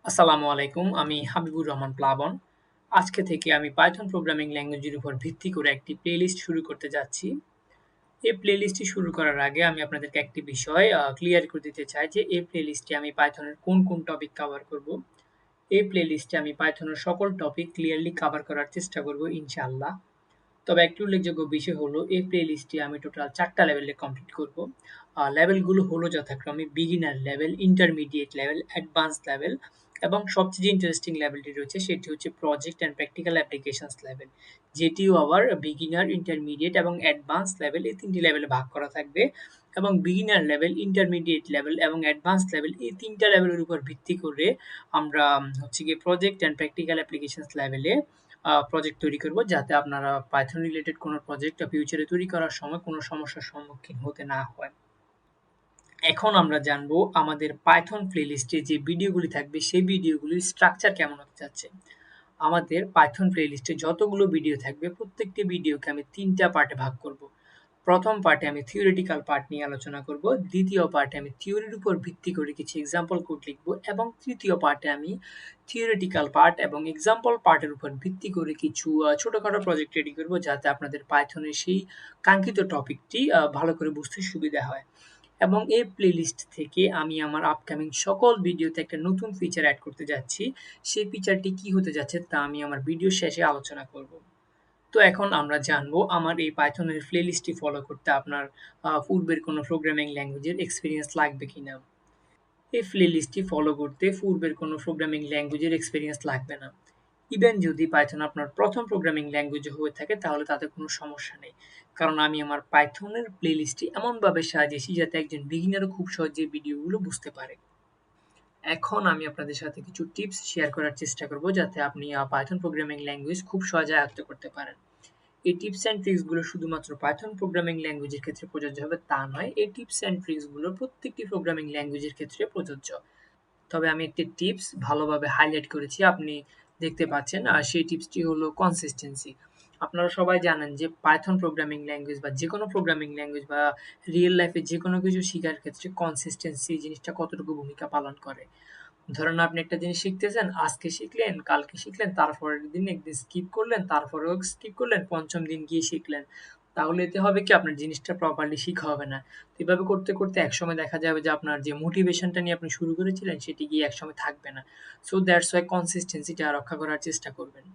আসসালামু আলাইকুম। আমি হাবিবুর রহমান প্লাবন। আজকে থেকে আমি পাইথন প্রোগ্রামিং ল্যাঙ্গুয়েজের উপর ভিত্তি করে একটি প্লেলিস্ট শুরু করতে যাচ্ছি। এই প্লেলিস্টটি শুরু করার আগে আমি আপনাদেরকে একটি বিষয় ক্লিয়ার করে দিতে চাই যে এই প্লেলিস্টে আমি পাইথনের কোন টপিক কভার করব। এই প্লেলিস্টে আমি পাইথনের সকল টপিক ক্লিয়ারলি কভার করার চেষ্টা করব ইনশাআল্লাহ। তবে একটি উল্লেখযোগ্য বিষয় হলো এই প্লেলিস্টটি আমি টোটাল ৪ টা লেভেলে কমপ্লিট করব। লেভেলগুলো হলো যথাক্রমে beginner level, intermediate level, advance level এবং সবচেয়ে যে ইন্টারেস্টিং লেভেলটি রয়েছে সেটি হচ্ছে project and practical applications level. যেটিও আবার বিগিনার, ইন্টারমিডিয়েট এবং অ্যাডভান্স লেভেল এই ৩ টি লেভেলে ভাগ করা থাকবে এবং বিগিনার লেভেল, ইন্টারমিডিয়েট লেভেল এবং অ্যাডভান্স লেভেল এই ৩ টা লেভেলের উপর ভিত্তি করে আমরা হচ্ছে গিয়ে প্রজেক্ট অ্যান্ড প্র্যাকটিক্যাল অ্যাপ্লিকেশনস লেভেলে প্রজেক্ট তৈরি করব যাতে আপনারা পাইথন রিলেটেড কোনো প্রজেক্ট ফিউচারে তৈরি করার সময় কোনো সমস্যার সম্মুখীন হতে না হয়। এখন আমরা জানবো আমাদের পাইথন প্লেলিস্টে যে ভিডিওগুলি থাকবে সেই ভিডিওগুলির স্ট্রাকচার কেমন হতে যাচ্ছে। আমাদের পাইথন প্লেলিস্টে যতগুলো ভিডিও থাকবে প্রত্যেকটি ভিডিওকে আমি ৩ টা পার্টে ভাগ করব। প্রথম পার্টে আমি থিওরিটিক্যাল পার্ট নিয়ে আলোচনা করব, দ্বিতীয় পার্টে আমি থিওরির উপর ভিত্তি করে কিছু এক্সাম্পল কোড লিখব এবং তৃতীয় পার্টে আমি থিওরিটিক্যাল পার্ট এবং এক্সাম্পল পার্টের উপর ভিত্তি করে কিছু ছোটখাটো প্রজেক্ট রেডি করব যাতে আপনাদের পাইথনের সেই কাঙ্ক্ষিত টপিকটি ভালো করে বুঝতে সুবিধা হয়। এবং এই প্লেলিস্ট থেকে আমি আমার আপকামিং সকল ভিডিওতে একটা নতুন ফিচার অ্যাড করতে যাচ্ছি। সেই ফিচারটি কি হতে যাচ্ছে তা আমি আমার ভিডিও শেষে আলোচনা করব। তো এখন আমরা জানবো আমার এই পাইথনের প্লেলিস্টটি ফলো করতে আপনার পূর্বের কোনো প্রোগ্রামিং ল্যাঙ্গুয়েজের এক্সপেরিয়েন্স লাগবে কিনা। এই প্লেলিস্টটি ফলো করতে পূর্বের কোনো প্রোগ্রামিং ল্যাঙ্গুয়েজের এক্সপেরিয়েন্স লাগবে না। ইভেন যদি পাইথন আপনার প্রথম প্রোগ্রামিং ল্যাঙ্গুয়েজ হয়ে থাকে তাহলে তাতে কোনো সমস্যা নেই। কারণ আমি আমার পাইথনের প্লেলিস্টটি এমনভাবে সাজিয়েছি যাতে একজন বিগিনারও খুব সহজে ভিডিওগুলো বুঝতে পারে। এখন আমি আপনাদের সাথে কিছু টিপস শেয়ার করার চেষ্টা করব যাতে আপনি পাইথন প্রোগ্রামিং ল্যাঙ্গুয়েজ খুব সহজে আয়ত্ত করতে পারেন। এই টিপস অ্যান্ড ট্রিক্স গুলো শুধুমাত্র পাইথন প্রোগ্রামিং ল্যাঙ্গুয়েজের ক্ষেত্রে প্রযোজ্য হবে তা নয়। এই টিপস অ্যান্ড ট্রিক্স গুলো প্রত্যেকটি প্রোগ্রামিং ল্যাঙ্গুয়েজের ক্ষেত্রে প্রযোজ্য। তবে আমি একটি টিপস ভালোভাবে হাইলাইট করেছি, আপনি দেখতে পাচ্ছেন। আর সেই টিপসটি হলো কনসিস্টেন্সি। আপনারা সবাই জানেন যে পাইথন প্রোগ্রামিং ল্যাঙ্গুয়েজ বা যেকোনো প্রোগ্রামিং ল্যাঙ্গুয়েজ বা রিয়েল লাইফে যেকোনো কিছু শেখার ক্ষেত্রে কনসিস্টেন্সি জিনিসটা কতটুকু ভূমিকা পালন করে। ধরেন আপনি একটা জিনিস শিখতেছেন, আজকে শিখলেন, কালকে শিখলেন, তারপরের দিন একদিন স্কিপ করলেন, তারপরেও স্কিপ করলেন, পঞ্চম দিন গিয়ে শিখলেন। তাহলে এতে হবে কি আপনার জিনিসটা প্রপারলি শিখা হবে না। তো এভাবে করতে করতে একসময় দেখা যাবে যে আপনার যে মোটিভেশনটা নিয়ে আপনি শুরু করেছিলেন সেটি গিয়ে একসময় থাকবে না। সো দ্যাটস ওয়াই কনসিস্টেন্সিটা রক্ষা করার চেষ্টা করবেন।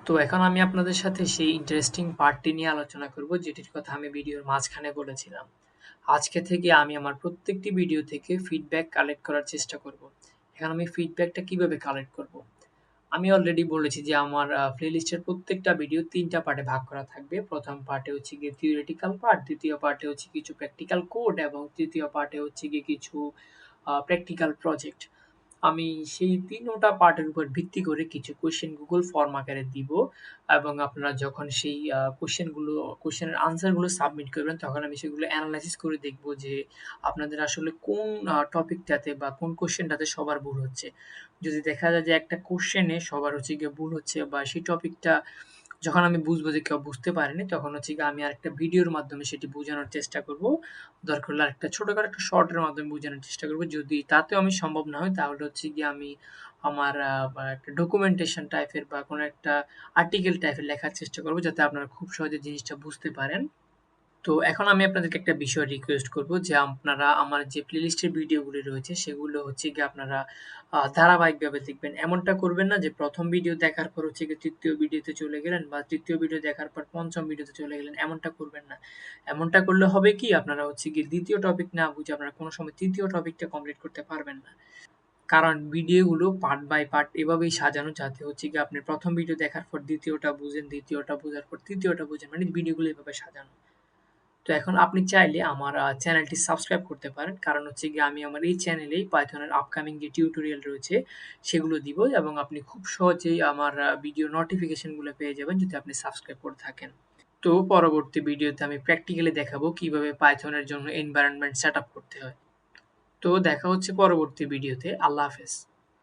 তো এখন আমি আপনাদের সাথে সেই ইন্টারেস্টিং পার্টটি নিয়ে আলোচনা করব যেটির কথা আমি ভিডিওর মাঝখানে বলেছিলাম। আজকে থেকে আমি আমার প্রত্যেকটি ভিডিও থেকে ফিডব্যাক কালেক্ট করার চেষ্টা করব। এখন আমি ফিডব্যাকটা কিভাবে কালেক্ট করব? আমি অলরেডি বলেছি যে আমার প্লেলিস্টের প্রত্যেকটা ভিডিও ৩ টা পার্টে ভাগ করা থাকবে। প্রথম পার্টে হচ্ছে গিয়ে থিওরিটিক্যাল পার্ট, দ্বিতীয় পার্টে হচ্ছে কিছু প্র্যাকটিক্যাল কোড এবং তৃতীয় পার্টে হচ্ছে গিয়ে কিছু প্র্যাকটিক্যাল প্রজেক্ট। আমি সেই ৩ টা পার্টের উপর ভিত্তি করে কিছু কোয়েশ্চেন Google ফর্ম আকারে দিব এবং আপনারা যখন সেই কোয়েশ্চেনের আনসার গুলো সাবমিট করবেন তখন আমি সেগুলো এনালাইসিস করে দেখব যে আপনাদের আসলে কোন টপিকটাতে বা কোন কোয়েশ্চেনটাতে সবার ভুল হচ্ছে। যদি দেখা যায় যে একটা কোয়েশ্চেনে সবার হচ্ছে গিয়ে ভুল হচ্ছে বা সেই টপিকটা যখন আমি বুঝবো যে কেউ বুঝতে পারেনি তখন হচ্ছে গিয়ে আমি আরেকটা ভিডিওর মাধ্যমে সেটি বোঝানোর চেষ্টা করব। দরকার হলে আরেকটা ছোটখাটো একটা শর্টের মাধ্যমে বোঝানোর চেষ্টা করব। যদি তাতেও আমি সম্ভব না হয় তাহলে হচ্ছে গিয়ে আমি আমার বা একটা ডকুমেন্টেশন টাইপের বা কোনো একটা আর্টিকেল টাইপের লেখার চেষ্টা করব যাতে আপনারা খুব সহজে জিনিসটা বুঝতে পারেন। তো এখন আমি আপনাদেরকে একটা বিষয় রিকোয়েস্ট করব যে আপনারা আমার যে প্লেলিস্টের ভিডিওগুলি রয়েছে সেগুলো হচ্ছে গিয়ে আপনারা ধারাবাহিকভাবে দেখবেন। এমনটা করবেন না যে ১ম ভিডিও দেখার পর হচ্ছে গিয়ে ৩য় ভিডিওতে চলে গেলেন বা ৩য় ভিডিও দেখার পর ৫ম ভিডিওতে চলে গেলেন। এমনটা করবেন না। এমনটা করলে হবে কি আপনারা হচ্ছে গিয়ে ২য় টপিক না বুঝে আপনারা কোনো সময় ৩য় টপিকটা কমপ্লিট করতে পারবেন না। কারণ ভিডিওগুলো পার্ট বাই পার্ট এভাবেই সাজানো যাতে হচ্ছে গিয়ে আপনি ১ম ভিডিও দেখার পর ২য়টা বুঝেন, ২য়টা বোঝার পর ৩য়টা বুঝেন। মানে ভিডিওগুলো এভাবে সাজানো। তো এখন আপনি চাইলে আমার চ্যানেলটি সাবস্ক্রাইব করতে পারেন। কারণ হচ্ছে গিয়ে আমি আমার এই চ্যানেলেই পাইথনের আপকামিং যে টিউটোরিয়াল রয়েছে সেগুলো দিব এবং আপনি খুব সহজেই আমার ভিডিও নোটিফিকেশনগুলো পেয়ে যাবেন যদি আপনি সাবস্ক্রাইব করে থাকেন। তো পরবর্তী ভিডিওতে আমি প্র্যাকটিক্যালি দেখাবো কিভাবে পাইথনের জন্য এনভায়রনমেন্ট সেটআপ করতে হয়। তো দেখা হচ্ছে পরবর্তী ভিডিওতে। আল্লাহ হাফেজ।